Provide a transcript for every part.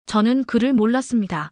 저는 글을 몰랐습니다.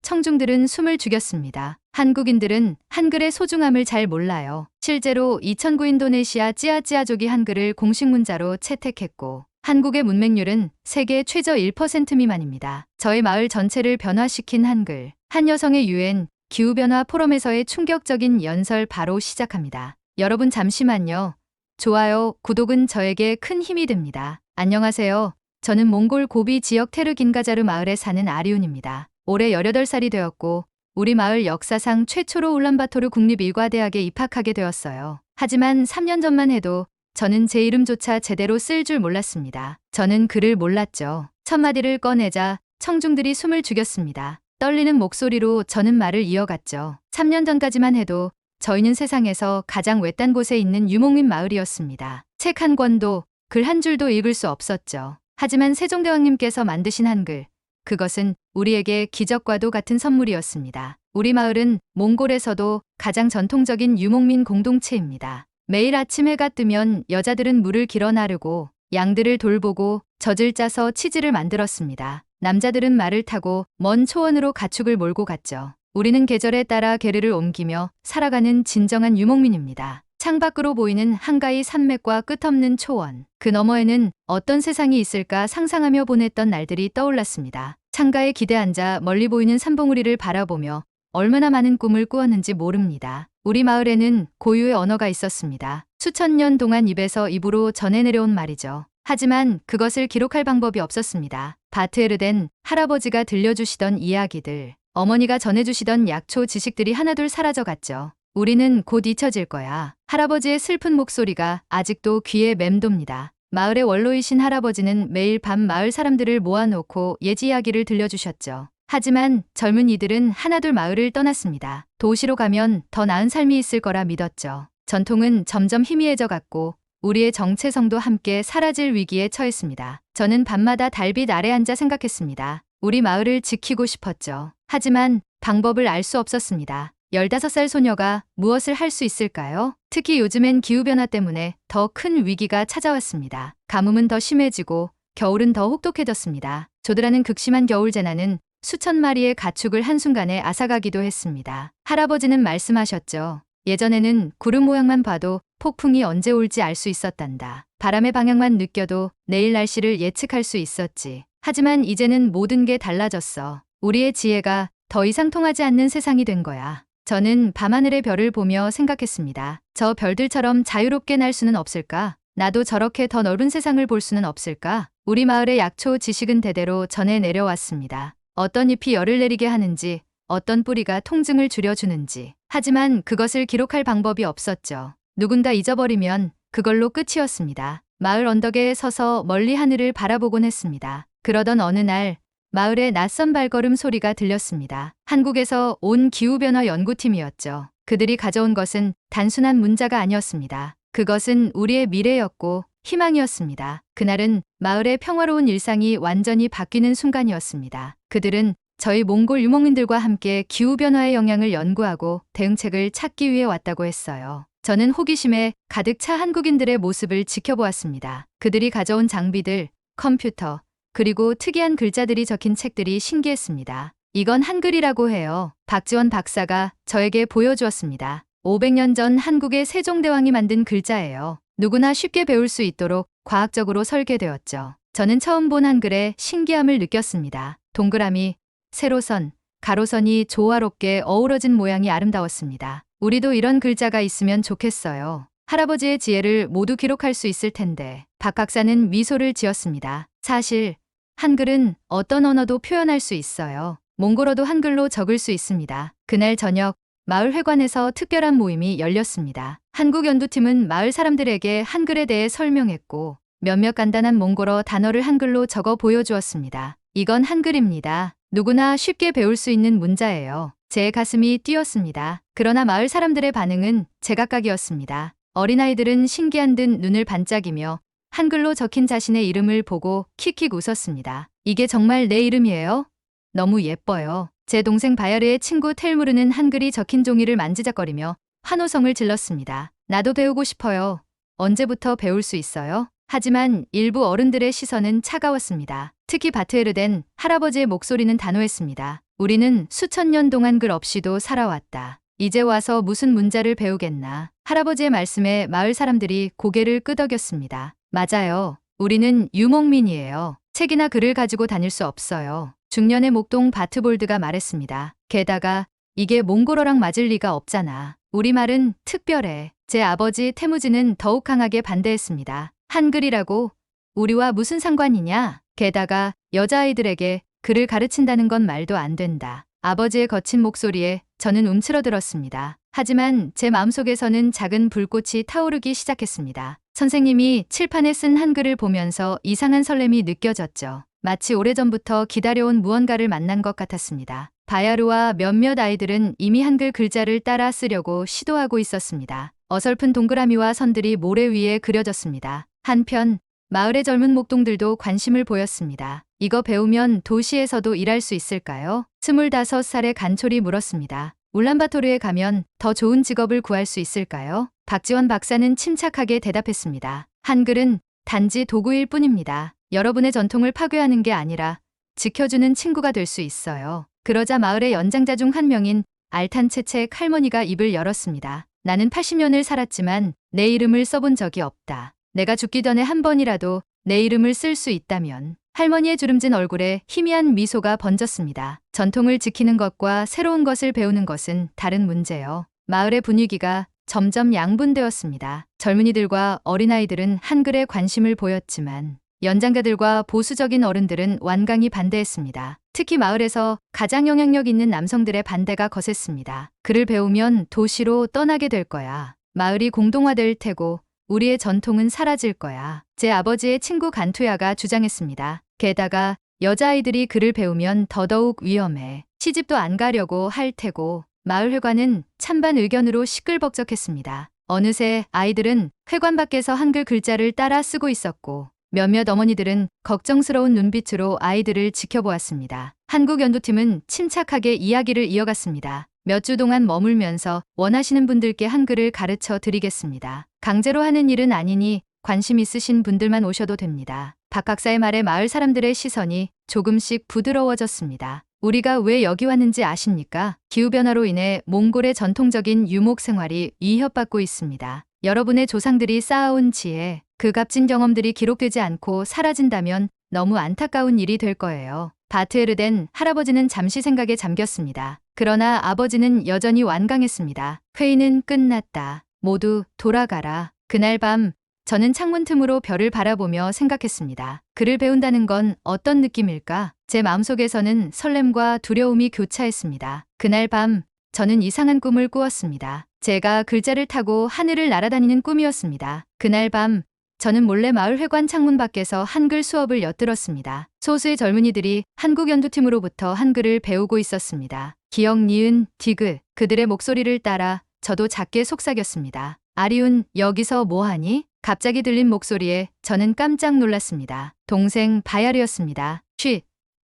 청중들은 숨을 죽였습니다. 한국인들은 한글의 소중함을 잘 몰라요. 실제로 2009 인도네시아 찌아찌아족이 한글을 공식 문자로 채택했고 한국의 문맹률은 세계 최저 1% 미만입니다. 저희 마을 전체를 변화시킨 한글. 한 여성의 유엔 기후변화 포럼에서의 충격적인 연설 바로 시작합니다. 여러분 잠시만요. 좋아요, 구독은 저에게 큰 힘이 됩니다. 안녕하세요. 저는 몽골 고비 지역 테르긴가자르 마을에 사는 아리운입니다. 올해 18살이 되었고 우리 마을 역사상 최초로 울란바토르 국립일과대학에 입학하게 되었어요. 하지만 3년 전만 해도 저는 제 이름조차 제대로 쓸 줄 몰랐습니다. 저는 글을 몰랐죠. 첫 마디를 꺼내자 청중들이 숨을 죽였습니다. 떨리는 목소리로 저는 말을 이어갔죠. 3년 전까지만 해도 저희는 세상에서 가장 외딴 곳에 있는 유목민 마을이었습니다. 책 한 권도 글 한 줄도 읽을 수 없었죠. 하지만 세종대왕님께서 만드신 한글, 그것은 우리에게 기적과도 같은 선물이었습니다. 우리 마을은 몽골에서도 가장 전통적인 유목민 공동체입니다. 매일 아침 해가 뜨면 여자들은 물을 길어 나르고 양들을 돌보고 젖을 짜서 치즈를 만들었습니다. 남자들은 말을 타고 먼 초원으로 가축을 몰고 갔죠. 우리는 계절에 따라 게르를 옮기며 살아가는 진정한 유목민입니다. 창밖으로 보이는 한가히 산맥과 끝없는 초원. 그 너머에는 어떤 세상이 있을까 상상하며 보냈던 날들이 떠올랐습니다. 창가에 기대 앉아 멀리 보이는 산봉우리를 바라보며 얼마나 많은 꿈을 꾸었는지 모릅니다. 우리 마을에는 고유의 언어가 있었습니다. 수천 년 동안 입에서 입으로 전해 내려온 말이죠. 하지만 그것을 기록할 방법이 없었습니다. 바트에르덴 할아버지가 들려주시던 이야기들, 어머니가 전해주시던 약초 지식들이 하나둘 사라져갔죠. 우리는 곧 잊혀질 거야. 할아버지의 슬픈 목소리가 아직도 귀에 맴돕니다. 마을의 원로이신 할아버지는 매일 밤 마을 사람들을 모아놓고 옛 이야기를 들려주셨죠. 하지만 젊은 이들은 하나둘 마을을 떠났습니다. 도시로 가면 더 나은 삶이 있을 거라 믿었죠. 전통은 점점 희미해져 갔고 우리의 정체성도 함께 사라질 위기에 처했습니다. 저는 밤마다 달빛 아래 앉아 생각했습니다. 우리 마을을 지키고 싶었죠. 하지만 방법을 알 수 없었습니다. 15살 소녀가 무엇을 할 수 있을까요? 특히 요즘엔 기후변화 때문에 더 큰 위기가 찾아왔습니다. 가뭄은 더 심해지고 겨울은 더 혹독해졌습니다. 조드라는 극심한 겨울 재난은 수천 마리의 가축을 한순간에 앗아가기도 했습니다. 할아버지는 말씀하셨죠. 예전에는 구름 모양만 봐도 폭풍이 언제 올지 알 수 있었단다. 바람의 방향만 느껴도 내일 날씨를 예측할 수 있었지. 하지만 이제는 모든 게 달라졌어. 우리의 지혜가 더 이상 통하지 않는 세상이 된 거야. 저는 밤하늘의 별을 보며 생각했습니다. 저 별들처럼 자유롭게 날 수는 없을까? 나도 저렇게 더 넓은 세상을 볼 수는 없을까? 우리 마을의 약초 지식은 대대로 전해 내려왔습니다. 어떤 잎이 열을 내리게 하는지, 어떤 뿌리가 통증을 줄여주는지. 하지만 그것을 기록할 방법이 없었죠. 누군가 잊어버리면 그걸로 끝이었습니다. 마을 언덕에 서서 멀리 하늘을 바라보곤 했습니다. 그러던 어느 날 마을에 낯선 발걸음 소리가 들렸습니다. 한국에서 온 기후변화 연구팀이었죠. 그들이 가져온 것은 단순한 문자가 아니었습니다. 그것은 우리의 미래였고 희망이었습니다. 그날은 마을의 평화로운 일상이 완전히 바뀌는 순간이었습니다. 그들은 저희 몽골 유목민들과 함께 기후변화의 영향을 연구하고 대응책을 찾기 위해 왔다고 했어요. 저는 호기심에 가득 차 한국인들의 모습을 지켜보았습니다. 그들이 가져온 장비들, 컴퓨터, 그리고 특이한 글자들이 적힌 책들이 신기했습니다. 이건 한글이라고 해요. 박지원 박사가 저에게 보여주었습니다. 500년 전 한국의 세종대왕이 만든 글자예요. 누구나 쉽게 배울 수 있도록 과학적으로 설계되었죠. 저는 처음 본 한글에 신기함을 느꼈습니다. 동그라미, 세로선, 가로선이 조화롭게 어우러진 모양이 아름다웠습니다. 우리도 이런 글자가 있으면 좋겠어요. 할아버지의 지혜를 모두 기록할 수 있을 텐데. 박 박사는 미소를 지었습니다. 사실 한글은 어떤 언어도 표현할 수 있어요. 몽골어도 한글로 적을 수 있습니다. 그날 저녁 마을 회관에서 특별한 모임이 열렸습니다. 한국 연구팀은 마을 사람들에게 한글에 대해 설명했고 몇몇 간단한 몽골어 단어를 한글로 적어 보여주었습니다. 이건 한글입니다. 누구나 쉽게 배울 수 있는 문자예요. 제 가슴이 뛰었습니다. 그러나 마을 사람들의 반응은 제각각이었습니다. 어린아이들은 신기한 듯 눈을 반짝이며 한글로 적힌 자신의 이름을 보고 킥킥 웃었습니다. 이게 정말 내 이름이에요? 너무 예뻐요. 제 동생 바야르의 친구 텔무르는 한글이 적힌 종이를 만지작거리며 환호성을 질렀습니다. 나도 배우고 싶어요. 언제부터 배울 수 있어요? 하지만 일부 어른들의 시선은 차가웠습니다. 특히 바트에르덴 할아버지의 목소리는 단호했습니다. 우리는 수천 년 동안 글 없이도 살아왔다. 이제 와서 무슨 문자를 배우겠나. 할아버지의 말씀에 마을 사람들이 고개를 끄덕였습니다. 맞아요. 우리는 유목민이에요. 책이나 글을 가지고 다닐 수 없어요. 중년의 목동 바트볼드가 말했습니다. 게다가 이게 몽골어랑 맞을 리가 없잖아. 우리말은 특별해. 제 아버지 태무지는 더욱 강하게 반대했습니다. 한글이라고? 우리와 무슨 상관이냐? 게다가 여자아이들에게 글을 가르친다는 건 말도 안 된다. 아버지의 거친 목소리에 저는 움츠러들었습니다. 하지만 제 마음속에서는 작은 불꽃이 타오르기 시작했습니다. 선생님이 칠판에 쓴 한글을 보면서 이상한 설렘이 느껴졌죠. 마치 오래전부터 기다려온 무언가를 만난 것 같았습니다. 바야르와 몇몇 아이들은 이미 한글 글자를 따라 쓰려고 시도하고 있었습니다. 어설픈 동그라미와 선들이 모래 위에 그려졌습니다. 한편 마을의 젊은 목동들도 관심을 보였습니다. 이거 배우면 도시에서도 일할 수 있을까요? 25살의 간촐이 물었습니다. 울란바토르에 가면 더 좋은 직업을 구할 수 있을까요? 박지원 박사는 침착하게 대답했습니다. 한글은 단지 도구일 뿐입니다. 여러분의 전통을 파괴하는 게 아니라 지켜주는 친구가 될 수 있어요. 그러자 마을의 연장자 중 한 명인 알탄체책 할머니가 입을 열었습니다. 나는 80년을 살았지만 내 이름을 써본 적이 없다. 내가 죽기 전에 한 번이라도 내 이름을 쓸 수 있다면. 할머니의 주름진 얼굴에 희미한 미소가 번졌습니다. 전통을 지키는 것과 새로운 것을 배우는 것은 다른 문제요. 마을의 분위기가 점점 양분되었습니다. 젊은이들과 어린아이들은 한글에 관심을 보였지만 연장자들과 보수적인 어른들은 완강히 반대했습니다. 특히 마을에서 가장 영향력 있는 남성들의 반대가 거셌습니다. 글을 배우면 도시로 떠나게 될 거야. 마을이 공동화될 테고 우리의 전통은 사라질 거야. 제 아버지의 친구 간투야가 주장했습니다. 게다가 여자아이들이 글을 배우면 더더욱 위험해. 시집도 안 가려고 할 테고. 마을 회관은 찬반 의견으로 시끌벅적했습니다. 어느새 아이들은 회관 밖에서 한글 글자를 따라 쓰고 있었고 몇몇 어머니들은 걱정스러운 눈빛으로 아이들을 지켜보았습니다. 한국 연두팀은 침착하게 이야기를 이어갔습니다. 몇 주 동안 머물면서 원하시는 분들께 한글을 가르쳐 드리겠습니다. 강제로 하는 일은 아니니 관심 있으신 분들만 오셔도 됩니다. 박 박사의 말에 마을 사람들의 시선이 조금씩 부드러워졌습니다. 우리가 왜 여기 왔는지 아십니까? 기후변화로 인해 몽골의 전통적인 유목 생활이 위협받고 있습니다. 여러분의 조상들이 쌓아온 지혜, 그 값진 경험들이 기록되지 않고 사라진다면 너무 안타까운 일이 될 거예요. 바트에르덴 할아버지는 잠시 생각에 잠겼습니다. 그러나 아버지는 여전히 완강했습니다. 회의는 끝났다. 모두 돌아가라. 그날 밤 저는 창문 틈으로 별을 바라보며 생각했습니다. 글을 배운다는 건 어떤 느낌일까? 제 마음속에서는 설렘과 두려움이 교차했습니다. 그날 밤 저는 이상한 꿈을 꾸었습니다. 제가 글자를 타고 하늘을 날아다니는 꿈이었습니다. 그날 밤 저는 몰래 마을 회관 창문 밖에서 한글 수업을 엿들었습니다. 소수의 젊은이들이 한국 연두팀으로부터 한글을 배우고 있었습니다. 기역, 니은, 디귿, 그들의 목소리를 따라 저도 작게 속삭였습니다. 아리운, 여기서 뭐하니? 갑자기 들린 목소리에 저는 깜짝 놀랐습니다. 동생 바야르였습니다. 쉬,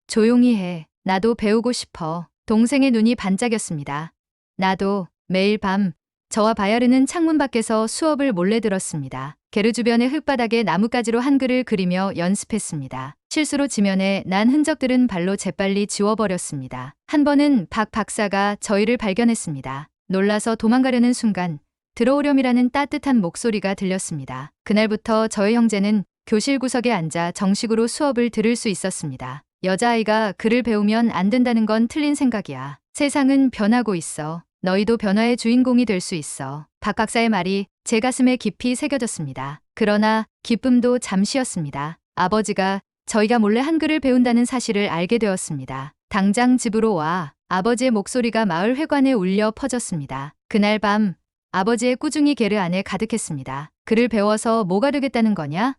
조용히 해. 나도 배우고 싶어. 동생의 눈이 반짝였습니다. 나도. 매일 밤 저와 바야르는 창문 밖에서 수업을 몰래 들었습니다. 게르 주변의 흙바닥에 나뭇가지로 한글을 그리며 연습했습니다. 실수로 지면에 난 흔적들은 발로 재빨리 지워버렸습니다. 한 번은 박 박사가 저희를 발견했습니다. 놀라서 도망가려는 순간 들어오렴이라는 따뜻한 목소리가 들렸습니다. 그날부터 저희 형제는 교실 구석에 앉아 정식으로 수업을 들을 수 있었습니다. 여자아이가 글을 배우면 안 된다는 건 틀린 생각이야. 세상은 변하고 있어. 너희도 변화의 주인공이 될 수 있어. 박 박사의 말이 제 가슴에 깊이 새겨졌습니다. 그러나 기쁨도 잠시였습니다. 아버지가 저희가 몰래 한글을 배운다는 사실을 알게 되었습니다. 당장 집으로 와. 아버지의 목소리가 마을 회관에 울려 퍼졌습니다. 그날 밤 아버지의 꾸중이 게르 안에 가득했습니다. 글을 배워서 뭐가 되겠다는 거냐?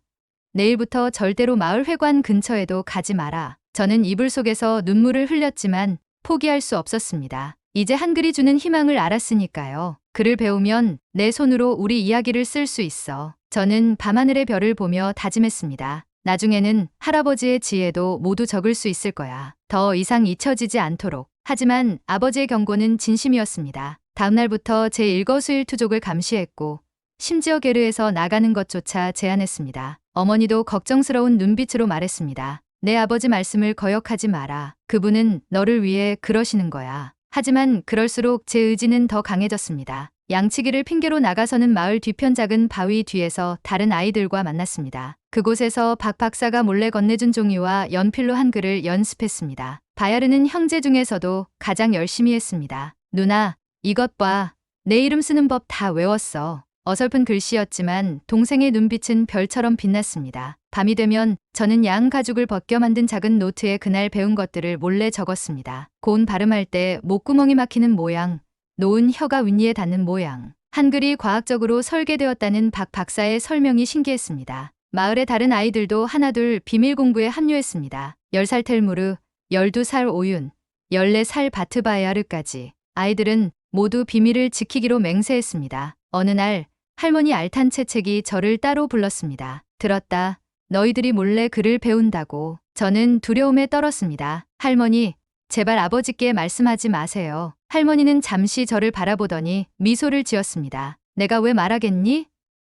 내일부터 절대로 마을 회관 근처에도 가지 마라. 저는 이불 속에서 눈물을 흘렸지만 포기할 수 없었습니다. 이제 한글이 주는 희망을 알았으니까요. 글을 배우면 내 손으로 우리 이야기를 쓸 수 있어. 저는 밤하늘의 별을 보며 다짐했습니다. 나중에는 할아버지의 지혜도 모두 적을 수 있을 거야. 더 이상 잊혀지지 않도록. 하지만 아버지의 경고는 진심이었습니다. 다음 날부터 제 일거수일투족을 감시했고 심지어 게르에서 나가는 것조차 제한했습니다. 어머니도 걱정스러운 눈빛으로 말했습니다. 내 아버지 말씀을 거역하지 마라. 그분은 너를 위해 그러시는 거야. 하지만 그럴수록 제 의지는 더 강해졌습니다. 양치기를 핑계로 나가서는 마을 뒤편 작은 바위 뒤에서 다른 아이들과 만났습니다. 그곳에서 박 박사가 몰래 건네준 종이와 연필로 한글을 연습했습니다. 바야르는 형제 중에서도 가장 열심히 했습니다. 누나, 이것 봐. 내 이름 쓰는 법 다 외웠어. 어설픈 글씨였지만 동생의 눈빛은 별처럼 빛났습니다. 밤이 되면 저는 양 가죽을 벗겨 만든 작은 노트에 그날 배운 것들을 몰래 적었습니다. 고운 발음할 때 목구멍이 막히는 모양, 놓은 혀가 윗니에 닿는 모양. 한글이 과학적으로 설계되었다는 박 박사의 설명이 신기했습니다. 마을의 다른 아이들도 하나둘 비밀 공부에 합류했습니다. 10살 텔무르, 12살 오윤, 14살 바트바야르까지. 아이들은 모두 비밀을 지키기로 맹세했습니다. 어느 날 할머니 알탄체책이 저를 따로 불렀습니다. 들었다. 너희들이 몰래 글을 배운다고. 저는 두려움에 떨었습니다. 할머니, 제발 아버지께 말씀하지 마세요. 할머니는 잠시 저를 바라보더니 미소를 지었습니다. 내가 왜 말하겠니?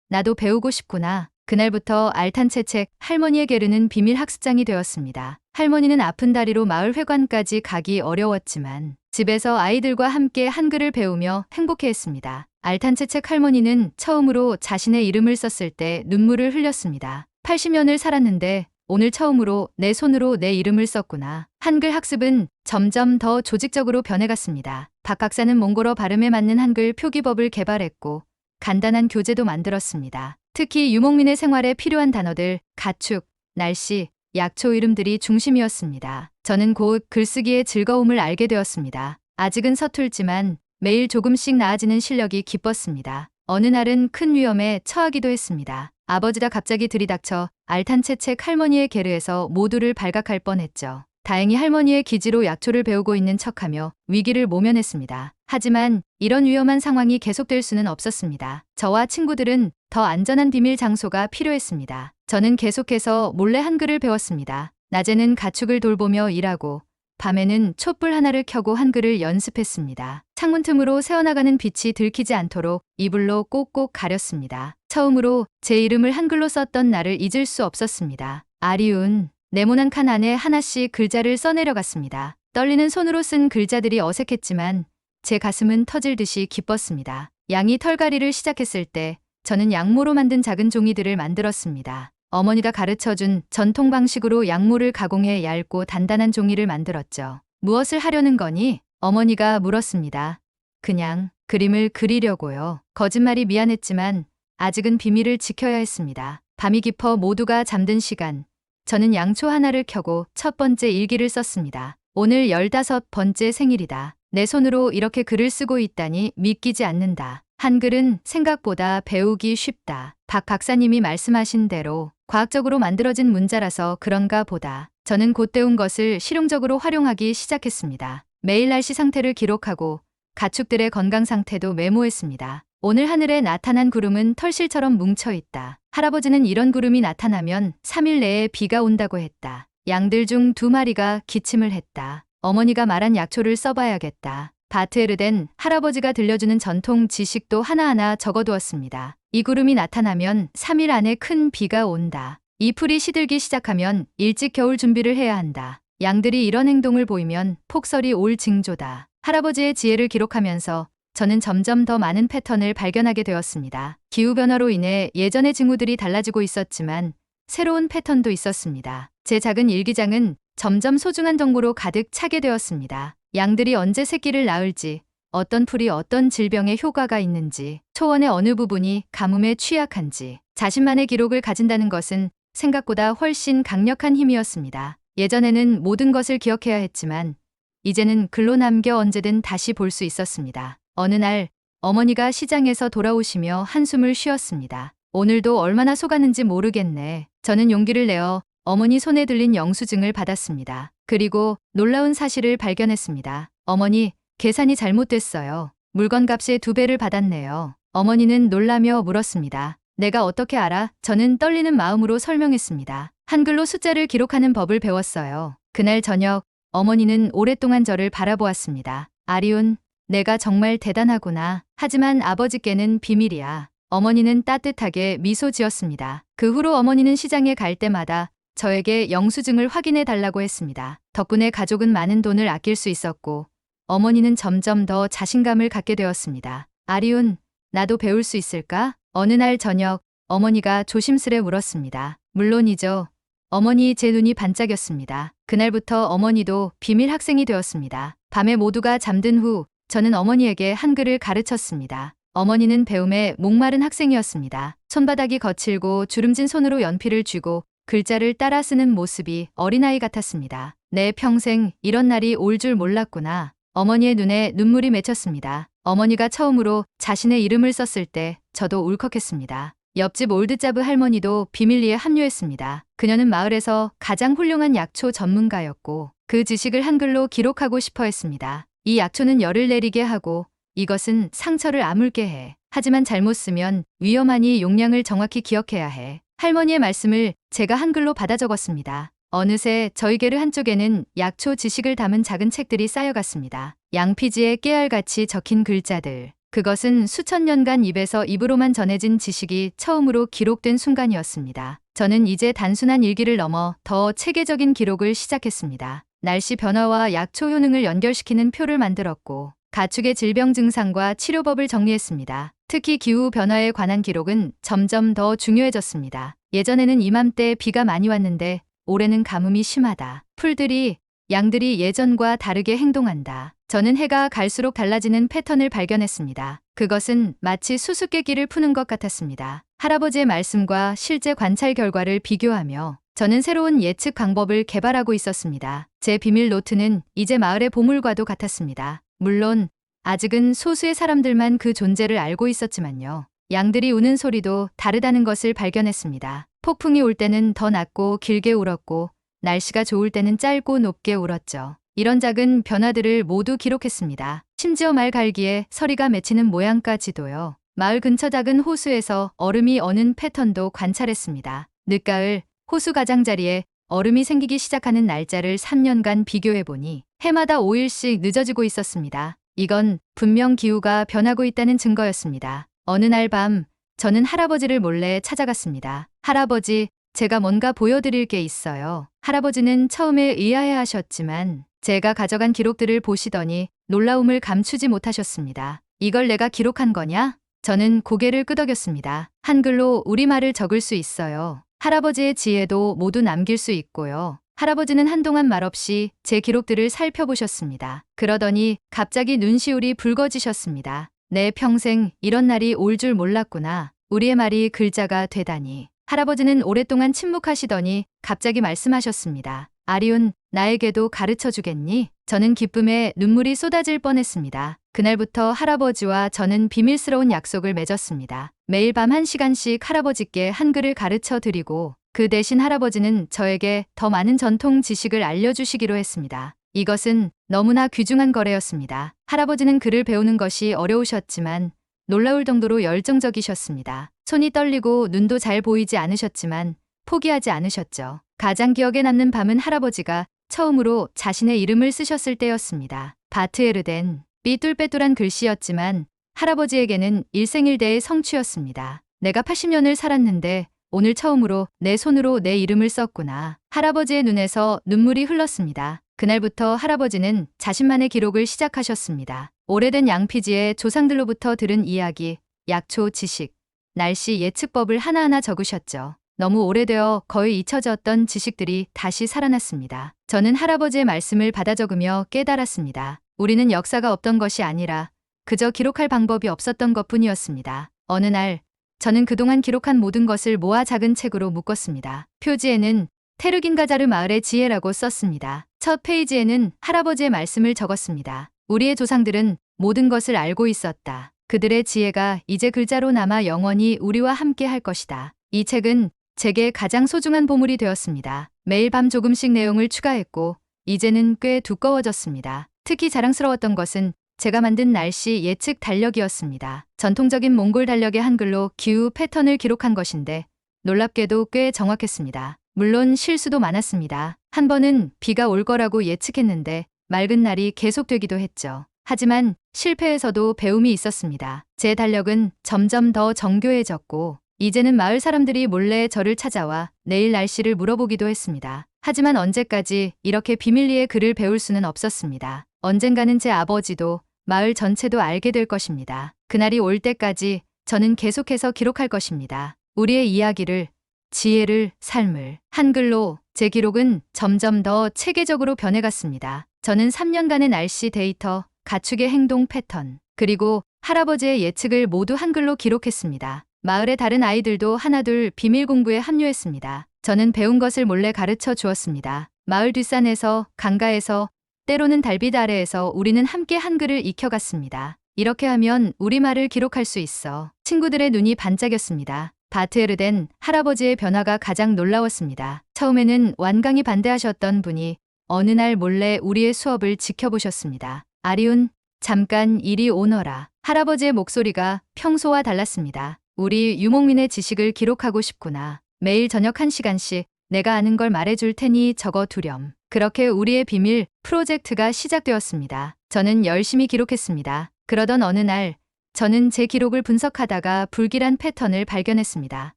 나도 배우고 싶구나. 그날부터 알탄체책 할머니의 게르는 비밀 학습장이 되었습니다. 할머니는 아픈 다리로 마을 회관까지 가기 어려웠지만 집에서 아이들과 함께 한글을 배우며 행복해했습니다. 알탄체책 할머니는 처음으로 자신의 이름을 썼을 때 눈물을 흘렸습니다. 80년을 살았는데 오늘 처음으로 내 손으로 내 이름을 썼구나. 한글 학습은 점점 더 조직적으로 변해갔습니다. 박 박사는 몽골어 발음에 맞는 한글 표기법을 개발했고 간단한 교재도 만들었습니다. 특히 유목민의 생활에 필요한 단어들, 가축, 날씨, 약초 이름들이 중심이었습니다. 저는 곧 글쓰기의 즐거움을 알게 되었습니다. 아직은 서툴지만 매일 조금씩 나아지는 실력이 기뻤습니다. 어느 날은 큰 위험에 처하기도 했습니다. 아버지가 갑자기 들이닥쳐 알탄체책 할머니의 게르에서 모두를 발각할 뻔했죠. 다행히 할머니의 기지로 약초를 배우고 있는 척하며 위기를 모면했습니다. 하지만 이런 위험한 상황이 계속될 수는 없었습니다. 저와 친구들은 더 안전한 비밀 장소가 필요했습니다. 저는 계속해서 몰래 한글을 배웠습니다. 낮에는 가축을 돌보며 일하고 밤에는 촛불 하나를 켜고 한글을 연습했습니다. 창문 틈으로 새어나가는 빛이 들키지 않도록 이불로 꼭꼭 가렸습니다. 처음으로 제 이름을 한글로 썼던 날을 잊을 수 없었습니다. 아리운, 네모난 칸 안에 하나씩 글자를 써내려갔습니다. 떨리는 손으로 쓴 글자들이 어색했지만 제 가슴은 터질 듯이 기뻤습니다. 양이 털갈이를 시작했을 때 저는 양모로 만든 작은 종이들을 만들었습니다. 어머니가 가르쳐준 전통 방식으로 양모를 가공해 얇고 단단한 종이를 만들었죠. 무엇을 하려는 거니? 어머니가 물었습니다. 그냥 그림을 그리려고요. 거짓말이 미안했지만 아직은 비밀을 지켜야 했습니다. 밤이 깊어 모두가 잠든 시간. 저는 양초 하나를 켜고 첫 번째 일기를 썼습니다. 오늘 15번째 생일이다. 내 손으로 이렇게 글을 쓰고 있다니 믿기지 않는다. 한글은 생각보다 배우기 쉽다. 박 박사님이 말씀하신 대로 과학적으로 만들어진 문자라서 그런가 보다. 저는 곧 배운 것을 실용적으로 활용하기 시작했습니다. 매일 날씨 상태를 기록하고 가축들의 건강 상태도 메모했습니다. 오늘 하늘에 나타난 구름은 털실처럼 뭉쳐있다. 할아버지는 이런 구름이 나타나면 3일 내에 비가 온다고 했다. 양들 중 2마리가 기침을 했다. 어머니가 말한 약초를 써봐야겠다. 바트에르덴 할아버지가 들려주는 전통 지식도 하나하나 적어두었습니다. 이 구름이 나타나면 3일 안에 큰 비가 온다. 이 풀이 시들기 시작하면 일찍 겨울 준비를 해야 한다. 양들이 이런 행동을 보이면 폭설이 올 징조다. 할아버지의 지혜를 기록하면서 저는 점점 더 많은 패턴을 발견하게 되었습니다. 기후변화로 인해 예전의 징후들이 달라지고 있었지만 새로운 패턴도 있었습니다. 제 작은 일기장은 점점 소중한 정보로 가득 차게 되었습니다. 양들이 언제 새끼를 낳을지, 어떤 풀이 어떤 질병에 효과가 있는지, 초원의 어느 부분이 가뭄에 취약한지, 자신만의 기록을 가진다는 것은 생각보다 훨씬 강력한 힘이었습니다. 예전에는 모든 것을 기억해야 했지만 이제는 글로 남겨 언제든 다시 볼 수 있었습니다. 어느 날 어머니가 시장에서 돌아오시며 한숨을 쉬었습니다. 오늘도 얼마나 속았는지 모르겠네. 저는 용기를 내어 어머니 손에 들린 영수증을 받았습니다. 그리고 놀라운 사실을 발견했습니다. 어머니, 계산이 잘못됐어요. 물건값의 2배를 받았네요. 어머니는 놀라며 물었습니다. 내가 어떻게 알아? 저는 떨리는 마음으로 설명했습니다. 한글로 숫자를 기록하는 법을 배웠어요. 그날 저녁 어머니는 오랫동안 저를 바라보았습니다. 아리운, 내가 정말 대단하구나. 하지만 아버지께는 비밀이야. 어머니는 따뜻하게 미소 지었습니다. 그 후로 어머니는 시장에 갈 때마다 저에게 영수증을 확인해 달라고 했습니다. 덕분에 가족은 많은 돈을 아낄 수 있었고 어머니는 점점 더 자신감을 갖게 되었습니다. 아리운, 나도 배울 수 있을까? 어느 날 저녁 어머니가 조심스레 물었습니다. 물론이죠. 어머니 제 눈이 반짝였습니다. 그날부터 어머니도 비밀 학생이 되었습니다. 밤에 모두가 잠든 후 저는 어머니에게 한글을 가르쳤습니다. 어머니는 배움에 목마른 학생이었습니다. 손바닥이 거칠고 주름진 손으로 연필을 쥐고 글자를 따라 쓰는 모습이 어린아이 같았습니다. 내 평생 이런 날이 올 줄 몰랐구나. 어머니의 눈에 눈물이 맺혔습니다. 어머니가 처음으로 자신의 이름을 썼을 때 저도 울컥했습니다. 옆집 올드자브 할머니도 비밀리에 합류했습니다. 그녀는 마을에서 가장 훌륭한 약초 전문가였고 그 지식을 한글로 기록하고 싶어 했습니다. 이 약초는 열을 내리게 하고 이것은 상처를 아물게 해. 하지만 잘못 쓰면 위험하니 용량을 정확히 기억해야 해. 할머니의 말씀을 제가 한글로 받아 적었습니다. 어느새 저희 게르 한쪽에는 약초 지식을 담은 작은 책들이 쌓여갔습니다. 양피지에 깨알같이 적힌 글자들. 그것은 수천 년간 입에서 입으로만 전해진 지식이 처음으로 기록된 순간이었습니다. 저는 이제 단순한 일기를 넘어 더 체계적인 기록을 시작했습니다. 날씨 변화와 약초 효능을 연결시키는 표를 만들었고 가축의 질병 증상과 치료법을 정리했습니다. 특히 기후 변화에 관한 기록은 점점 더 중요해졌습니다. 예전에는 이맘때 비가 많이 왔는데 올해는 가뭄이 심하다. 풀들이, 양들이 예전과 다르게 행동한다. 저는 해가 갈수록 달라지는 패턴을 발견했습니다. 그것은 마치 수수께끼를 푸는 것 같았습니다. 할아버지의 말씀과 실제 관찰 결과를 비교하며 저는 새로운 예측 방법을 개발하고 있었습니다. 제 비밀 노트는 이제 마을의 보물과도 같았습니다. 물론 아직은 소수의 사람들만 그 존재를 알고 있었지만요. 양들이 우는 소리도 다르다는 것을 발견했습니다. 폭풍이 올 때는 더 낮고 길게 울었고 날씨가 좋을 때는 짧고 높게 울었죠. 이런 작은 변화들을 모두 기록했습니다. 심지어 말 갈기에 서리가 맺히는 모양까지도요. 마을 근처 작은 호수에서 얼음이 어는 패턴도 관찰했습니다. 늦가을 호수 가장자리에 얼음이 생기기 시작하는 날짜를 3년간 비교해보니 해마다 5일씩 늦어지고 있었습니다. 이건 분명 기후가 변하고 있다는 증거였습니다. 어느 날 밤 저는 할아버지를 몰래 찾아갔습니다. 할아버지, 제가 뭔가 보여드릴 게 있어요. 할아버지는 처음에 의아해하셨지만 제가 가져간 기록들을 보시더니 놀라움을 감추지 못하셨습니다. 이걸 내가 기록한 거냐? 저는 고개를 끄덕였습니다. 한글로 우리말을 적을 수 있어요. 할아버지의 지혜도 모두 남길 수 있고요. 할아버지는 한동안 말없이 제 기록들을 살펴보셨습니다. 그러더니 갑자기 눈시울이 붉어지셨습니다. 내 평생 이런 날이 올 줄 몰랐구나. 우리의 말이 글자가 되다니. 할아버지는 오랫동안 침묵하시더니 갑자기 말씀하셨습니다. 아리운, 나에게도 가르쳐 주겠니? 저는 기쁨에 눈물이 쏟아질 뻔했습니다. 그날부터 할아버지와 저는 비밀스러운 약속을 맺었습니다. 매일 밤 1시간씩 할아버지께 한글을 가르쳐 드리고 그 대신 할아버지는 저에게 더 많은 전통 지식을 알려주시기로 했습니다. 이것은 너무나 귀중한 거래였습니다. 할아버지는 글을 배우는 것이 어려우셨지만 놀라울 정도로 열정적이셨습니다. 손이 떨리고 눈도 잘 보이지 않으셨지만 포기하지 않으셨죠. 가장 기억에 남는 밤은 할아버지가 처음으로 자신의 이름을 쓰셨을 때였습니다. 바트에르덴, 삐뚤빼뚤한 글씨였지만 할아버지에게는 일생일대의 성취였습니다. 내가 80년을 살았는데 오늘 처음으로 내 손으로 내 이름을 썼구나. 할아버지의 눈에서 눈물이 흘렀습니다. 그날부터 할아버지는 자신만의 기록을 시작하셨습니다. 오래된 양피지에 조상들로부터 들은 이야기, 약초 지식, 날씨 예측법을 하나하나 적으셨죠. 너무 오래되어 거의 잊혀졌던 지식들이 다시 살아났습니다. 저는 할아버지의 말씀을 받아 적으며 깨달았습니다. 우리는 역사가 없던 것이 아니라 그저 기록할 방법이 없었던 것뿐이었습니다. 어느 날 저는 그동안 기록한 모든 것을 모아 작은 책으로 묶었습니다. 표지에는 테르긴가자르 마을의 지혜라고 썼습니다. 첫 페이지에는 할아버지의 말씀을 적었습니다. 우리의 조상들은 모든 것을 알고 있었다. 그들의 지혜가 이제 글자로 남아 영원히 우리와 함께 할 것이다. 이 책은 제게 가장 소중한 보물이 되었습니다. 매일 밤 조금씩 내용을 추가했고 이제는 꽤 두꺼워졌습니다. 특히 자랑스러웠던 것은 제가 만든 날씨 예측 달력이었습니다. 전통적인 몽골 달력의 한글로 기후 패턴을 기록한 것인데 놀랍게도 꽤 정확했습니다. 물론 실수도 많았습니다. 한 번은 비가 올 거라고 예측했는데 맑은 날이 계속되기도 했죠. 하지만 실패에서도 배움이 있었습니다. 제 달력은 점점 더 정교해졌고 이제는 마을 사람들이 몰래 저를 찾아와 내일 날씨를 물어보기도 했습니다. 하지만 언제까지 이렇게 비밀리에 글을 배울 수는 없었습니다. 언젠가는 제 아버지도 마을 전체도 알게 될 것입니다. 그날이 올 때까지 저는 계속해서 기록할 것입니다. 우리의 이야기를, 지혜를, 삶을. 한글로 제 기록은 점점 더 체계적으로 변해갔습니다. 저는 3년간의 날씨 데이터, 가축의 행동 패턴, 그리고 할아버지의 예측을 모두 한글로 기록했습니다. 마을의 다른 아이들도 하나둘 비밀 공부에 합류했습니다. 저는 배운 것을 몰래 가르쳐 주었습니다. 마을 뒷산에서, 강가에서, 때로는 달빛 아래에서 우리는 함께 한글을 익혀갔습니다. 이렇게 하면 우리말을 기록할 수 있어. 친구들의 눈이 반짝였습니다. 바트에르된 할아버지의 변화가 가장 놀라웠습니다. 처음에는 완강히 반대하셨던 분이 어느 날 몰래 우리의 수업을 지켜보셨습니다. 아리운, 잠깐 이리 오너라. 할아버지의 목소리가 평소와 달랐습니다. 우리 유목민의 지식을 기록하고 싶구나. 매일 저녁 1시간씩 내가 아는 걸 말해줄 테니 적어두렴. 그렇게 우리의 비밀 프로젝트가 시작되었습니다. 저는 열심히 기록했습니다. 그러던 어느 날 저는 제 기록을 분석하다가 불길한 패턴을 발견했습니다.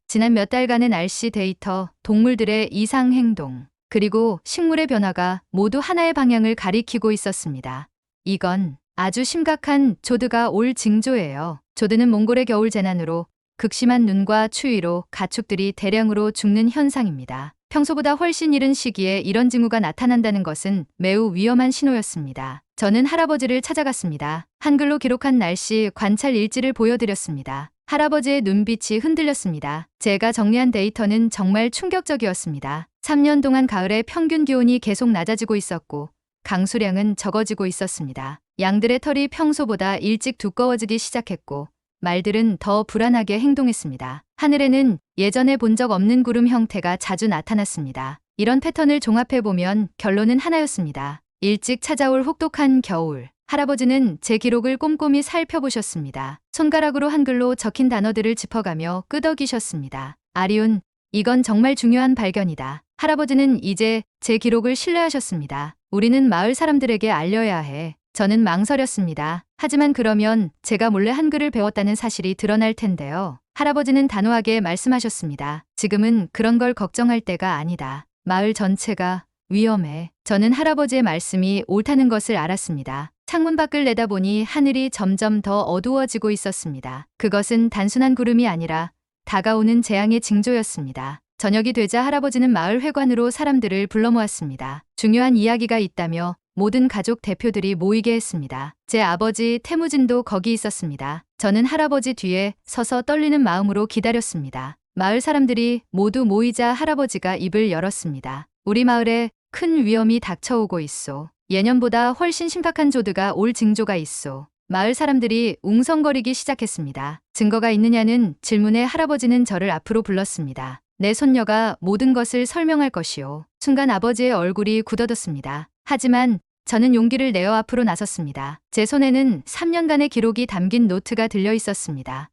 지난 몇 달간의 날씨 데이터, 동물들의 이상 행동, 그리고 식물의 변화가 모두 하나의 방향을 가리키고 있었습니다. 이건 아주 심각한 조드가 올 징조예요. 조드는 몽골의 겨울 재난으로 극심한 눈과 추위로 가축들이 대량으로 죽는 현상입니다. 평소보다 훨씬 이른 시기에 이런 징후가 나타난다는 것은 매우 위험한 신호였습니다. 저는 할아버지를 찾아갔습니다. 한글로 기록한 날씨 관찰 일지를 보여드렸습니다. 할아버지의 눈빛이 흔들렸습니다. 제가 정리한 데이터는 정말 충격적이었습니다. 3년 동안 가을에 평균 기온이 계속 낮아지고 있었고 강수량은 적어지고 있었습니다. 양들의 털이 평소보다 일찍 두꺼워지기 시작했고 말들은 더 불안하게 행동했습니다. 하늘에는 예전에 본 적 없는 구름 형태가 자주 나타났습니다. 이런 패턴을 종합해보면 결론은 하나였습니다. 일찍 찾아올 혹독한 겨울. 할아버지는 제 기록을 꼼꼼히 살펴보셨습니다. 손가락으로 한글로 적힌 단어들을 짚어가며 끄덕이셨습니다. 아리운, 이건 정말 중요한 발견이다. 할아버지는 이제 제 기록을 신뢰하셨습니다. 우리는 마을 사람들에게 알려야 해. 저는 망설였습니다. 하지만 그러면 제가 몰래 한글을 배웠다는 사실이 드러날 텐데요. 할아버지는 단호하게 말씀하셨습니다. 지금은 그런 걸 걱정할 때가 아니다. 마을 전체가 위험해. 저는 할아버지의 말씀이 옳다는 것을 알았습니다. 창문 밖을 내다보니 하늘이 점점 더 어두워지고 있었습니다. 그것은 단순한 구름이 아니라 다가오는 재앙의 징조였습니다. 저녁이 되자 할아버지는 마을 회관으로 사람들을 불러 모았습니다. 중요한 이야기가 있다며 모든 가족 대표들이 모이게 했습니다. 제 아버지 태무진도 거기 있었습니다. 저는 할아버지 뒤에 서서 떨리는 마음으로 기다렸습니다. 마을 사람들이 모두 모이자 할아버지가 입을 열었습니다. 우리 마을에 큰 위험이 닥쳐오고 있소. 예년보다 훨씬 심각한 조드가 올 징조가 있소. 마을 사람들이 웅성거리기 시작했습니다. 증거가 있느냐는 질문에 할아버지는 저를 앞으로 불렀습니다. 내 손녀가 모든 것을 설명할 것이오. 순간 아버지의 얼굴이 굳어졌습니다. 하지만 저는 용기를 내어 앞으로 나섰습니다. 제 손에는 3년간의 기록이 담긴 노트가 들려 있었습니다.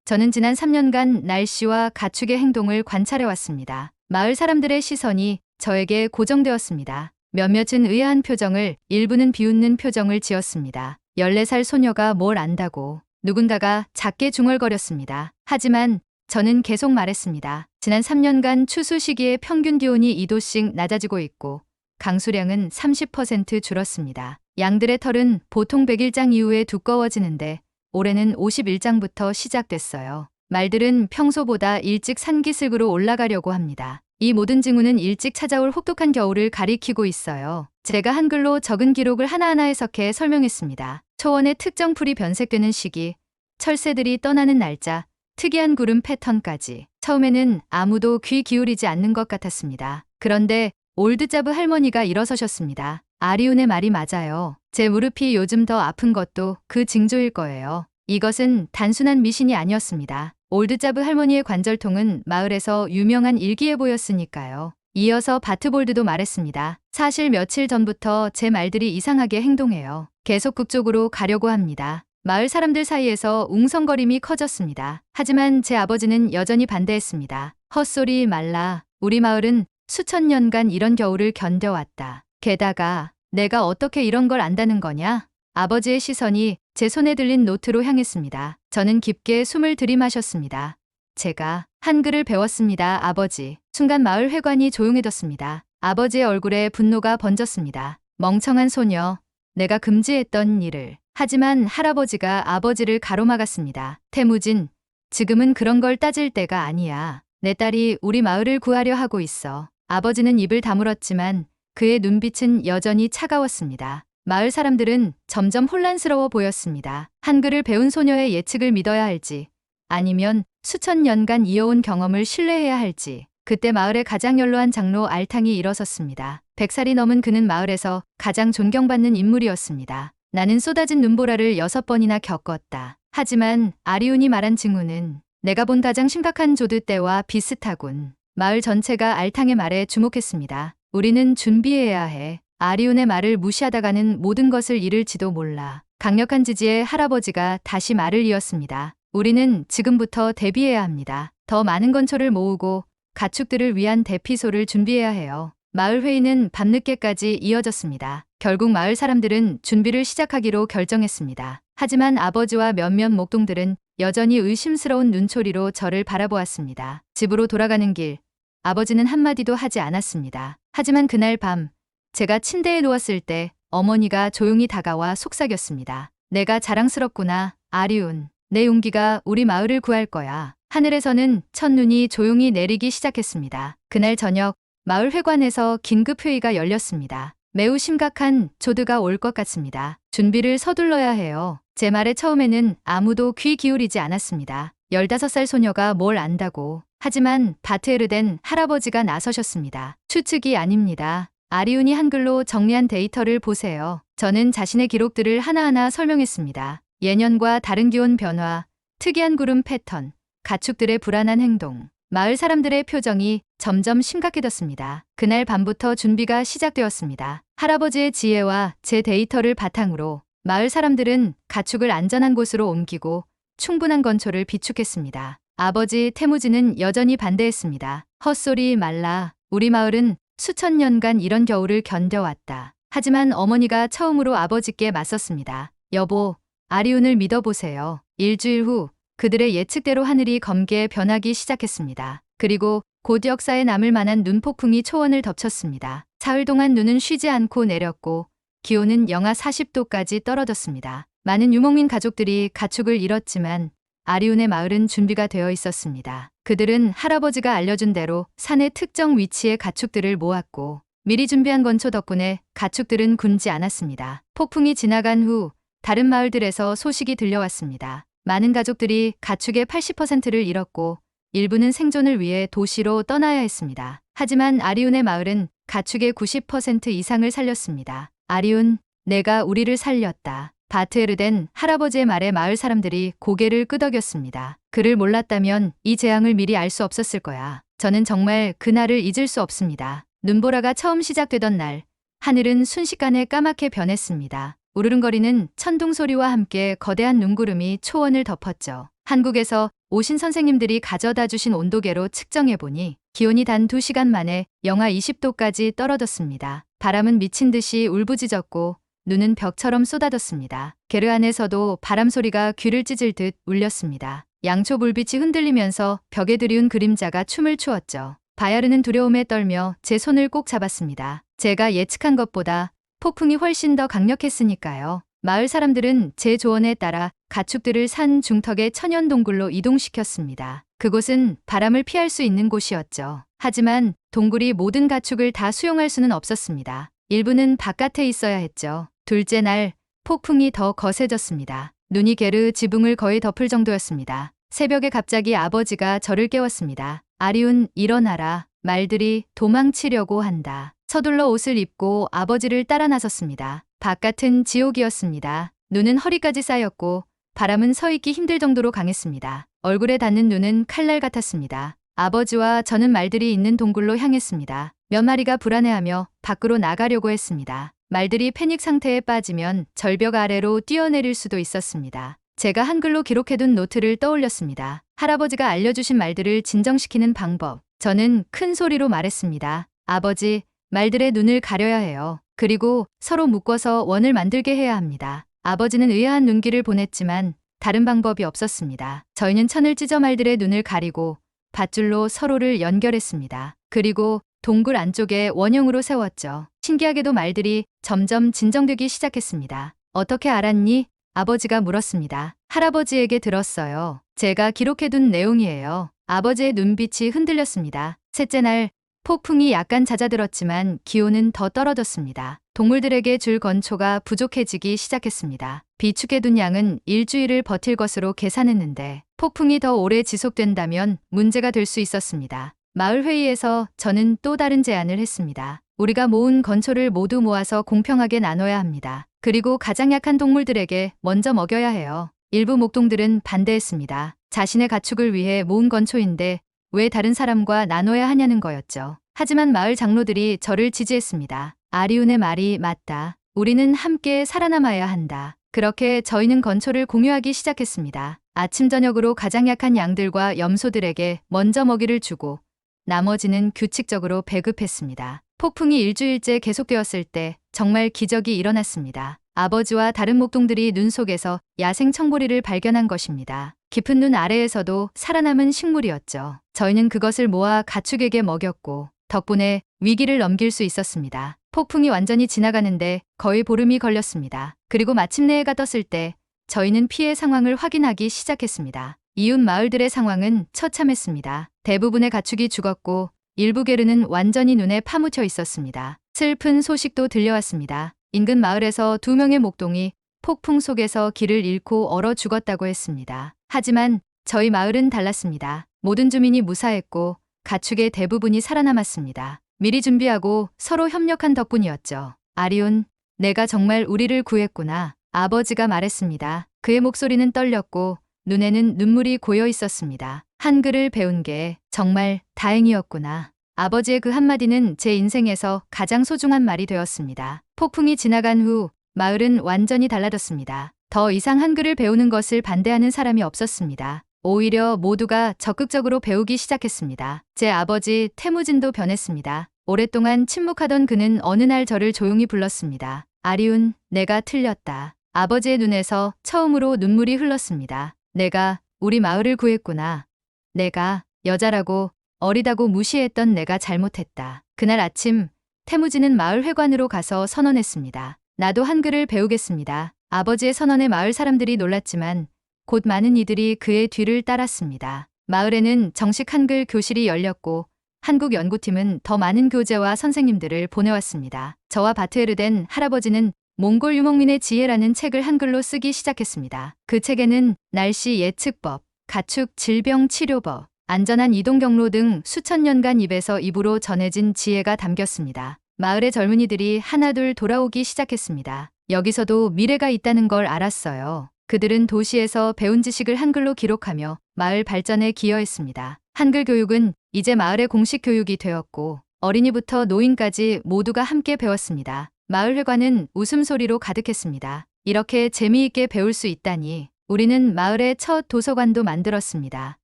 저는 지난 3년간 날씨와 가축의 행동을 관찰해 왔습니다. 마을 사람들의 시선이 저에게 고정되었습니다. 몇몇은 의아한 표정을, 일부는 비웃는 표정을 지었습니다. 14살 소녀가 뭘 안다고. 누군가가 작게 중얼거렸습니다. 하지만 저는 계속 말했습니다. 지난 3년간 추수 시기에 평균 기온이 2도씩 낮아지고 있고 강수량은 30% 줄었습니다. 양들의 털은 보통 100일장 이후에 두꺼워지는데 올해는 51장부터 시작됐어요. 말들은 평소보다 일찍 산기슭으로 올라가려고 합니다. 이 모든 징후는 일찍 찾아올 혹독한 겨울을 가리키고 있어요. 제가 한글로 적은 기록을 하나하나 해석해 설명했습니다. 초원의 특정 풀이 변색되는 시기, 철새들이 떠나는 날짜, 특이한 구름 패턴까지. 처음에는 아무도 귀 기울이지 않는 것 같았습니다. 그런데 올드자브 할머니가 일어서셨습니다. 아리운의 말이 맞아요. 제 무릎이 요즘 더 아픈 것도 그 징조일 거예요. 이것은 단순한 미신이 아니었습니다. 올드자브 할머니의 관절통은 마을에서 유명한 일기예보였으니까요. 이어서 바트볼드도 말했습니다. 사실 며칠 전부터 제 말들이 이상하게 행동해요. 계속 북쪽으로 가려고 합니다. 마을 사람들 사이에서 웅성거림이 커졌습니다. 하지만 제 아버지는 여전히 반대했습니다. 헛소리 말라. 우리 마을은 수천 년간 이런 겨울을 견뎌왔다. 게다가 내가 어떻게 이런 걸 안다는 거냐? 아버지의 시선이 제 손에 들린 노트로 향했습니다. 저는 깊게 숨을 들이마셨습니다. 제가 한글을 배웠습니다, 아버지. 순간 마을 회관이 조용해졌습니다. 아버지의 얼굴에 분노가 번졌습니다. 멍청한 소녀, 내가 금지했던 일을. 하지만 할아버지가 아버지를 가로막았습니다. 태무진, 지금은 그런 걸 따질 때가 아니야. 내 딸이 우리 마을을 구하려 하고 있어. 아버지는 입을 다물었지만 그의 눈빛은 여전히 차가웠습니다. 마을 사람들은 점점 혼란스러워 보였습니다. 한글을 배운 소녀의 예측을 믿어야 할지, 아니면 수천 년간 이어온 경험을 신뢰해야 할지. 그때 마을의 가장 연로한 장로 알탕이 일어섰습니다. 100살이 넘은 그는 마을에서 가장 존경받는 인물이었습니다. 나는 쏟아진 눈보라를 6번이나 겪었다. 하지만 아리운이 말한 징후는 내가 본 가장 심각한 조드 때와 비슷하군. 마을 전체가 알탕의 말에 주목했습니다. 우리는 준비해야 해. 아리운의 말을 무시하다가는 모든 것을 잃을지도 몰라. 강력한 지지의 할아버지가 다시 말을 이었습니다. 우리는 지금부터 대비해야 합니다. 더 많은 건초를 모으고 가축들을 위한 대피소를 준비해야 해요. 마을 회의는 밤늦게까지 이어졌습니다. 결국 마을 사람들은 준비를 시작하기로 결정했습니다. 하지만 아버지와 몇몇 목동들은 여전히 의심스러운 눈초리로 저를 바라보았습니다. 집으로 돌아가는 길, 아버지는 한마디도 하지 않았습니다. 하지만 그날 밤, 제가 침대에 누웠을 때 어머니가 조용히 다가와 속삭였습니다. 내가 자랑스럽구나, 아리운. 내 용기가 우리 마을을 구할 거야. 하늘에서는 첫눈이 조용히 내리기 시작했습니다. 그날 저녁, 마을 회관에서 긴급 회의가 열렸습니다. 매우 심각한 조드가 올 것 같습니다. 준비를 서둘러야 해요. 제 말에 처음에는 아무도 귀 기울이지 않았습니다. 15살 소녀가 뭘 안다고. 하지만 바트에르덴 할아버지가 나서셨습니다. 추측이 아닙니다. 아리운이 한글로 정리한 데이터를 보세요. 저는 자신의 기록들을 하나하나 설명했습니다. 예년과 다른 기온 변화, 특이한 구름 패턴, 가축들의 불안한 행동. 마을 사람들의 표정이 점점 심각해졌습니다. 그날 밤부터 준비가 시작되었습니다. 할아버지의 지혜와 제 데이터를 바탕으로 마을 사람들은 가축을 안전한 곳으로 옮기고 충분한 건초를 비축했습니다. 아버지 태무지는 여전히 반대했습니다. 헛소리 말라. 우리 마을은 수천 년간 이런 겨울을 견뎌왔다. 하지만 어머니가 처음으로 아버지께 맞섰습니다. 여보, 아리운을 믿어보세요. 일주일 후 그들의 예측대로 하늘이 검게 변하기 시작했습니다. 그리고 곧 역사에 남을 만한 눈폭풍이 초원을 덮쳤습니다. 사흘 동안 눈은 쉬지 않고 내렸고 기온은 영하 40도까지 떨어졌습니다. 많은 유목민 가족들이 가축을 잃었지만 아리운의 마을은 준비가 되어 있었습니다. 그들은 할아버지가 알려준 대로 산의 특정 위치에 가축들을 모았고 미리 준비한 건초 덕분에 가축들은 굶지 않았습니다. 폭풍이 지나간 후 다른 마을들에서 소식이 들려왔습니다. 많은 가족들이 가축의 80%를 잃었고 일부는 생존을 위해 도시로 떠나야 했습니다. 하지만 아리운의 마을은 가축의 90% 이상을 살렸습니다. 아리운, 내가 우리를 살렸다. 바트에르덴 할아버지의 말에 마을 사람들이 고개를 끄덕였습니다. 그를 몰랐다면 이 재앙을 미리 알 수 없었을 거야. 저는 정말 그날을 잊을 수 없습니다. 눈보라가 처음 시작되던 날, 하늘은 순식간에 까맣게 변했습니다. 우르릉거리는 천둥 소리와 함께 거대한 눈구름이 초원을 덮었죠. 한국에서 오신 선생님들이 가져다 주신 온도계로 측정해보니 기온이 단 2시간 만에 영하 20도까지 떨어졌습니다. 바람은 미친 듯이 울부짖었고 눈은 벽처럼 쏟아졌습니다. 게르 안에서도 바람 소리가 귀를 찢을 듯 울렸습니다. 양초 불빛이 흔들리면서 벽에 드리운 그림자가 춤을 추었죠. 바야르는 두려움에 떨며 제 손을 꼭 잡았습니다. 제가 예측한 것보다 폭풍이 훨씬 더 강력했으니까요. 마을 사람들은 제 조언에 따라 가축들을 산 중턱의 천연 동굴로 이동시켰습니다. 그곳은 바람을 피할 수 있는 곳이었죠. 하지만 동굴이 모든 가축을 다 수용할 수는 없었습니다. 일부는 바깥에 있어야 했죠. 둘째 날, 폭풍이 더 거세졌습니다. 눈이 게르 지붕을 거의 덮을 정도였습니다. 새벽에 갑자기 아버지가 저를 깨웠습니다. 아리운, 일어나라. 말들이 도망치려고 한다. 서둘러 옷을 입고 아버지를 따라 나섰습니다. 바깥은 지옥이었습니다. 눈은 허리까지 쌓였고 바람은 서 있기 힘들 정도로 강했습니다. 얼굴에 닿는 눈은 칼날 같았습니다. 아버지와 저는 말들이 있는 동굴로 향했습니다. 몇 마리가 불안해하며 밖으로 나가려고 했습니다. 말들이 패닉 상태에 빠지면 절벽 아래로 뛰어내릴 수도 있었습니다. 제가 한글로 기록해둔 노트를 떠올렸습니다. 할아버지가 알려주신 말들을 진정시키는 방법. 저는 큰 소리로 말했습니다. 아버지, 말들의 눈을 가려야 해요. 그리고 서로 묶어서 원을 만들게 해야 합니다. 아버지는 의아한 눈길을 보냈지만 다른 방법이 없었습니다. 저희는 천을 찢어 말들의 눈을 가리고 밧줄로 서로를 연결했습니다. 그리고 동굴 안쪽에 원형으로 세웠죠. 신기하게도 말들이 점점 진정되기 시작했습니다. 어떻게 알았니? 아버지가 물었습니다. 할아버지에게 들었어요. 제가 기록해둔 내용이에요. 아버지의 눈빛이 흔들렸습니다. 셋째 날 폭풍이 약간 잦아들었지만 기온은 더 떨어졌습니다. 동물들에게 줄 건초가 부족해지기 시작했습니다. 비축해둔 양은 일주일을 버틸 것으로 계산했는데 폭풍이 더 오래 지속된다면 문제가 될 수 있었습니다. 마을 회의에서 저는 또 다른 제안을 했습니다. 우리가 모은 건초를 모두 모아서 공평하게 나눠야 합니다. 그리고 가장 약한 동물들에게 먼저 먹여야 해요. 일부 목동들은 반대했습니다. 자신의 가축을 위해 모은 건초인데 왜 다른 사람과 나눠야 하냐는 거였죠. 하지만 마을 장로들이 저를 지지했습니다. 아리운의 말이 맞다. 우리는 함께 살아남아야 한다. 그렇게 저희는 건초를 공유하기 시작했습니다. 아침 저녁으로 가장 약한 양들과 염소들에게 먼저 먹이를 주고 나머지는 규칙적으로 배급했습니다. 폭풍이 일주일째 계속되었을 때 정말 기적이 일어났습니다. 아버지와 다른 목동들이 눈 속에서 야생 청보리를 발견한 것입니다. 깊은 눈 아래에서도 살아남은 식물이었죠. 저희는 그것을 모아 가축에게 먹였고 덕분에 위기를 넘길 수 있었습니다. 폭풍이 완전히 지나가는데 거의 보름이 걸렸습니다. 그리고 마침내 해가 떴을 때 저희는 피해 상황을 확인하기 시작했습니다. 이웃 마을들의 상황은 처참했습니다. 대부분의 가축이 죽었고 일부 게르는 완전히 눈에 파묻혀 있었습니다. 슬픈 소식도 들려왔습니다. 인근 마을에서 2명의 목동이 폭풍 속에서 길을 잃고 얼어 죽었다고 했습니다. 하지만 저희 마을은 달랐습니다. 모든 주민이 무사했고 가축의 대부분이 살아남았습니다. 미리 준비하고 서로 협력한 덕분이었죠. 아리온, 내가 정말 우리를 구했구나. 아버지가 말했습니다. 그의 목소리는 떨렸고 눈에는 눈물이 고여 있었습니다. 한글을 배운 게 정말 다행이었구나. 아버지의 그 한마디는 제 인생에서 가장 소중한 말이 되었습니다. 폭풍이 지나간 후 마을은 완전히 달라졌습니다. 더 이상 한글을 배우는 것을 반대하는 사람이 없었습니다. 오히려 모두가 적극적으로 배우기 시작했습니다. 제 아버지 태무진도 변했습니다. 오랫동안 침묵하던 그는 어느 날 저를 조용히 불렀습니다. 아리운, 내가 틀렸다. 아버지의 눈에서 처음으로 눈물이 흘렀습니다. 내가 우리 마을을 구했구나. 내가 여자라고 어리다고 무시했던 내가 잘못했다. 그날 아침 태무진은 마을 회관으로 가서 선언했습니다. 나도 한글을 배우겠습니다. 아버지의 선언에 마을 사람들이 놀랐지만 곧 많은 이들이 그의 뒤를 따랐습니다. 마을에는 정식 한글 교실이 열렸고 한국 연구팀은 더 많은 교재와 선생님들을 보내왔습니다. 저와 바트에르덴 할아버지는 몽골 유목민의 지혜라는 책을 한글로 쓰기 시작했습니다. 그 책에는 날씨 예측법, 가축 질병 치료법, 안전한 이동 경로 등 수천 년간 입에서 입으로 전해진 지혜가 담겼습니다. 마을의 젊은이들이 하나둘 돌아오기 시작했습니다. 여기서도 미래가 있다는 걸 알았어요. 그들은 도시에서 배운 지식을 한글로 기록하며 마을 발전에 기여했습니다. 한글 교육은 이제 마을의 공식 교육이 되었고 어린이부터 노인까지 모두가 함께 배웠습니다. 마을 회관은 웃음소리로 가득했습니다. 이렇게 재미있게 배울 수 있다니. 우리는 마을의 첫 도서관도 만들었습니다.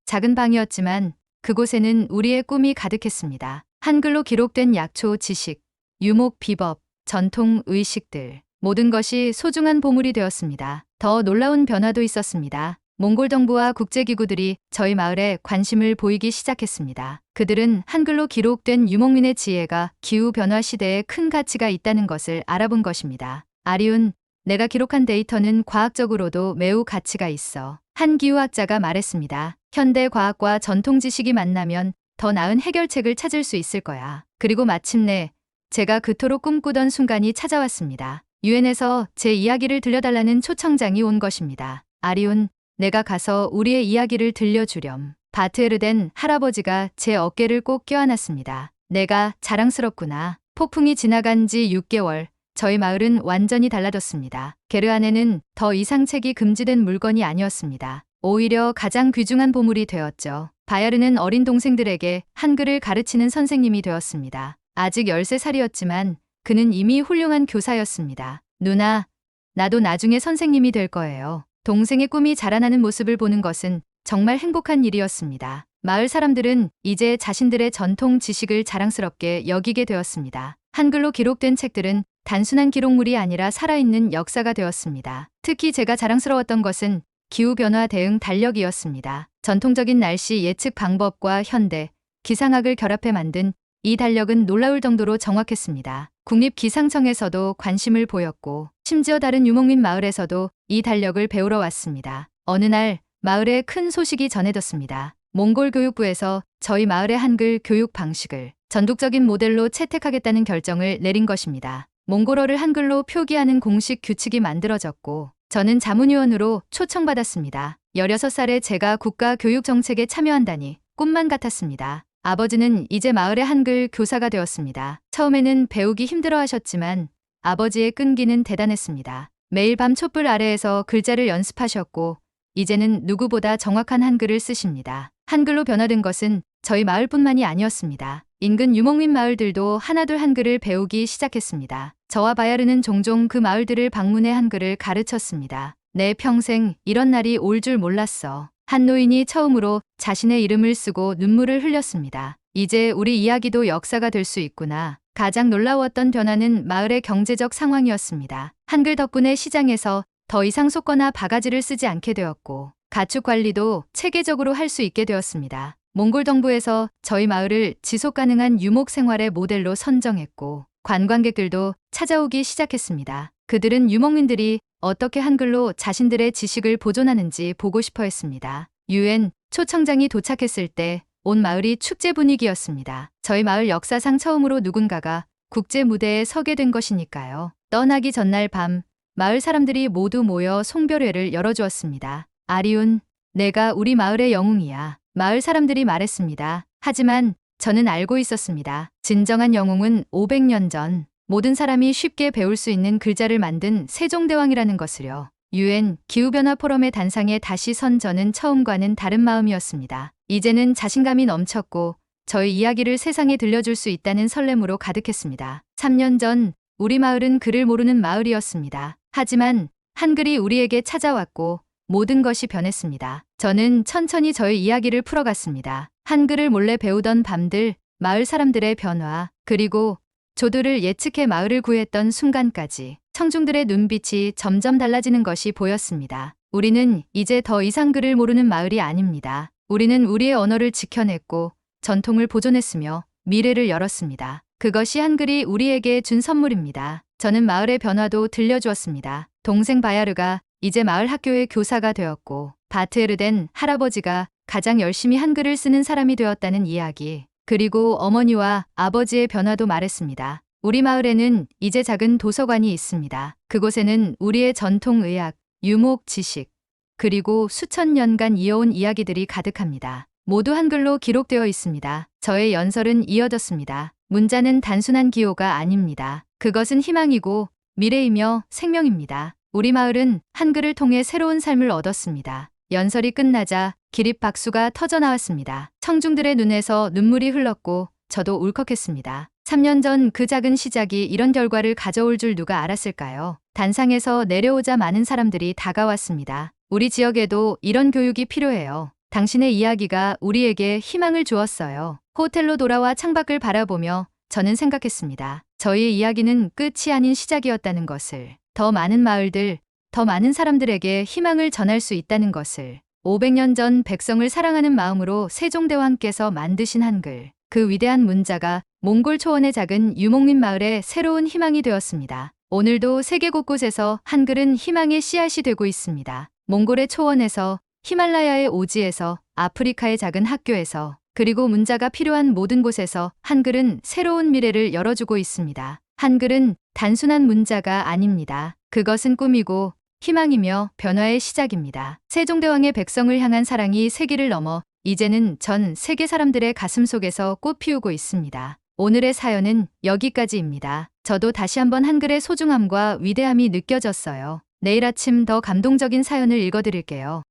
작은 방이었지만 그곳에는 우리의 꿈이 가득했습니다. 한글로 기록된 약초 지식, 유목 비법, 전통 의식들. 모든 것이 소중한 보물이 되었습니다. 더 놀라운 변화도 있었습니다. 몽골 정부와 국제기구들이 저희 마을에 관심을 보이기 시작했습니다. 그들은 한글로 기록된 유목민의 지혜가 기후변화 시대에 큰 가치가 있다는 것을 알아본 것입니다. 아리운, 내가 기록한 데이터는 과학적으로도 매우 가치가 있어. 한 기후학자가 말했습니다. 현대 과학과 전통 지식이 만나면 더 나은 해결책을 찾을 수 있을 거야. 그리고 마침내 제가 그토록 꿈꾸던 순간이 찾아왔습니다. 유엔에서 제 이야기를 들려달라는 초청장이 온 것입니다. 아리운, 내가 가서 우리의 이야기를 들려주렴. 바트에르덴 할아버지가 제 어깨를 꼭 껴안았습니다. 내가 자랑스럽구나. 폭풍이 지나간 지 6개월, 저희 마을은 완전히 달라졌습니다. 게르 안에는 더 이상 책이 금지된 물건이 아니었습니다. 오히려 가장 귀중한 보물이 되었죠. 바야르는 어린 동생들에게 한글을 가르치는 선생님이 되었습니다. 아직 13살이었지만 그는 이미 훌륭한 교사였습니다. 누나, 나도 나중에 선생님이 될 거예요. 동생의 꿈이 자라나는 모습을 보는 것은 정말 행복한 일이었습니다. 마을 사람들은 이제 자신들의 전통 지식을 자랑스럽게 여기게 되었습니다. 한글로 기록된 책들은 단순한 기록물이 아니라 살아있는 역사가 되었습니다. 특히 제가 자랑스러웠던 것은 기후변화 대응 달력이었습니다. 전통적인 날씨 예측 방법과 현대 기상학을 결합해 만든 이 달력은 놀라울 정도로 정확했습니다. 국립기상청에서도 관심을 보였고 심지어 다른 유목민 마을에서도 이 달력을 배우러 왔습니다. 어느 날 마을에 큰 소식이 전해졌습니다. 몽골 교육부에서 저희 마을의 한글 교육 방식을 전국적인 모델로 채택하겠다는 결정을 내린 것입니다. 몽골어를 한글로 표기하는 공식 규칙이 만들어졌고 저는 자문위원으로 초청받았습니다. 16살에 제가 국가교육정책에 참여한다니 꿈만 같았습니다. 아버지는 이제 마을의 한글 교사가 되었습니다. 처음에는 배우기 힘들어 하셨지만 아버지의 끈기는 대단했습니다. 매일 밤 촛불 아래에서 글자를 연습하셨고 이제는 누구보다 정확한 한글을 쓰십니다. 한글로 변화된 것은 저희 마을뿐만이 아니었습니다. 인근 유목민 마을들도 하나둘 한글을 배우기 시작했습니다. 저와 바야르는 종종 그 마을들을 방문해 한글을 가르쳤습니다. 내 평생 이런 날이 올 줄 몰랐어. 한 노인이 처음으로 자신의 이름을 쓰고 눈물을 흘렸습니다. 이제 우리 이야기도 역사가 될 수 있구나. 가장 놀라웠던 변화는 마을의 경제적 상황이었습니다. 한글 덕분에 시장에서 더 이상 속거나 바가지를 쓰지 않게 되었고 가축 관리도 체계적으로 할 수 있게 되었습니다. 몽골 정부에서 저희 마을을 지속 가능한 유목 생활의 모델로 선정했고 관광객들도 찾아오기 시작했습니다. 그들은 유목민들이 어떻게 한글로 자신들의 지식을 보존하는지 보고 싶어 했습니다. UN 초청장이 도착했을 때 온 마을이 축제 분위기였습니다. 저희 마을 역사상 처음으로 누군가가 국제 무대에 서게 된 것이니까요. 떠나기 전날 밤 마을 사람들이 모두 모여 송별회를 열어주었습니다. 아리운, 내가 우리 마을의 영웅이야. 마을 사람들이 말했습니다. 하지만 저는 알고 있었습니다. 진정한 영웅은 500년 전 모든 사람이 쉽게 배울 수 있는 글자를 만든 세종대왕이라는 것을요. UN 기후변화 포럼의 단상에 다시 선 저는 처음과는 다른 마음이었습니다. 이제는 자신감이 넘쳤고 저희 이야기를 세상에 들려줄 수 있다는 설렘으로 가득했습니다. 3년 전 우리 마을은 글을 모르는 마을이었습니다. 하지만 한글이 우리에게 찾아왔고 모든 것이 변했습니다. 저는 천천히 저의 이야기를 풀어갔습니다. 한글을 몰래 배우던 밤들, 마을 사람들의 변화, 그리고 조들을 예측해 마을을 구했던 순간까지 청중들의 눈빛이 점점 달라지는 것이 보였습니다. 우리는 이제 더 이상 글을 모르는 마을이 아닙니다. 우리는 우리의 언어를 지켜냈고 전통을 보존했으며 미래를 열었습니다. 그것이 한글이 우리에게 준 선물입니다. 저는 마을의 변화도 들려주었습니다. 동생 바야르가 이제 마을 학교의 교사가 되었고 바트에르된 할아버지가 가장 열심히 한글을 쓰는 사람이 되었다는 이야기, 그리고 어머니와 아버지의 변화도 말했습니다. 우리 마을에는 이제 작은 도서관이 있습니다. 그곳에는 우리의 전통 의학, 유목 지식, 그리고 수천 년간 이어온 이야기들이 가득합니다. 모두 한글로 기록되어 있습니다. 저의 연설은 이어졌습니다. 문자는 단순한 기호가 아닙니다. 그것은 희망이고 미래이며 생명입니다. 우리 마을은 한글을 통해 새로운 삶을 얻었습니다. 연설이 끝나자 기립박수가 터져나왔습니다. 청중들의 눈에서 눈물이 흘렀고 저도 울컥했습니다. 3년 전 그 작은 시작이 이런 결과를 가져올 줄 누가 알았을까요? 단상에서 내려오자 많은 사람들이 다가왔습니다. 우리 지역에도 이런 교육이 필요해요. 당신의 이야기가 우리에게 희망을 주었어요. 호텔로 돌아와 창밖을 바라보며 저는 생각했습니다. 저희의 이야기는 끝이 아닌 시작이었다는 것을, 더 많은 마을들, 더 많은 사람들에게 희망을 전할 수 있다는 것을, 500년 전 백성을 사랑하는 마음으로 세종대왕께서 만드신 한글, 그 위대한 문자가 몽골 초원의 작은 유목민 마을의 새로운 희망이 되었습니다. 오늘도 세계 곳곳에서 한글은 희망의 씨앗이 되고 있습니다. 몽골의 초원에서, 히말라야의 오지에서, 아프리카의 작은 학교에서, 그리고 문자가 필요한 모든 곳에서 한글은 새로운 미래를 열어주고 있습니다. 한글은 단순한 문자가 아닙니다. 그것은 꿈이고 희망이며 변화의 시작입니다. 세종대왕의 백성을 향한 사랑이 세기를 넘어 이제는 전 세계 사람들의 가슴 속에서 꽃피우고 있습니다. 오늘의 사연은 여기까지입니다. 저도 다시 한번 한글의 소중함과 위대함이 느껴졌어요. 내일 아침 더 감동적인 사연을 읽어드릴게요.